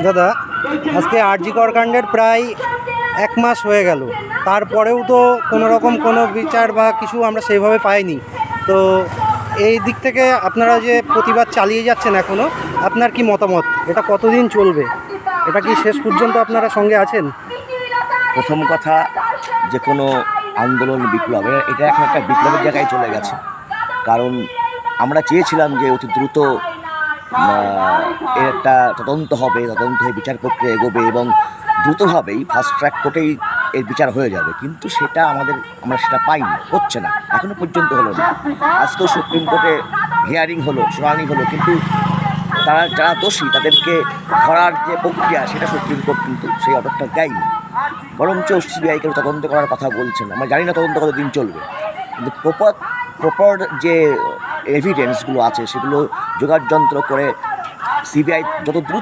দাদা, আজকে আরজি কর কাণ্ডের প্রায় 1 মাস হয়ে গেল, তারপরেও তো কোনো রকম কোনো বিচার বা কিছু আমরা সেইভাবে পাইনি। তো এই দিক থেকে আপনারা যে প্রতিবাদ চালিয়ে যাচ্ছেন এখনও, আপনার কি মতামত? এটা কতদিন চলবে? এটা কি শেষ পর্যন্ত আপনারা সঙ্গে আছেন? প্রথম কথা, যে কোনো আন্দোলন বিপ্লব এটা এখন একটা বিপ্লবের জায়গায় চলে গেছে। কারণ আমরা চেয়েছিলাম যে অতি দ্রুত এর একটা তদন্ত হবে, তদন্ত হয়ে বিচার প্রক্রিয়া এগোবে এবং দ্রুতভাবেই ফাস্ট ট্র্যাক কোর্টেই এর বিচার হয়ে যাবে, কিন্তু সেটা আমরা সেটা পাইনি, হচ্ছে না, এখনও পর্যন্ত হলো না। আজকেও সুপ্রিম কোর্টে হিয়ারিং হলো, শুনানি হলো, কিন্তু যারা দোষী তাদেরকে ধরার যে প্রক্রিয়া সেটা সুপ্রিম কোর্ট কিন্তু সেই অর্ডারটা দেয়নি, বরঞ্চ সিবিআইকে তদন্ত করার কথা বলছেন। আমরা জানি না তদন্ত কতদিন চলবে, কিন্তু প্রপার যে এভিডেন্সগুলো আছে সেগুলো জোগাড় যন্ত্র করে সিবিআই যত দ্রুত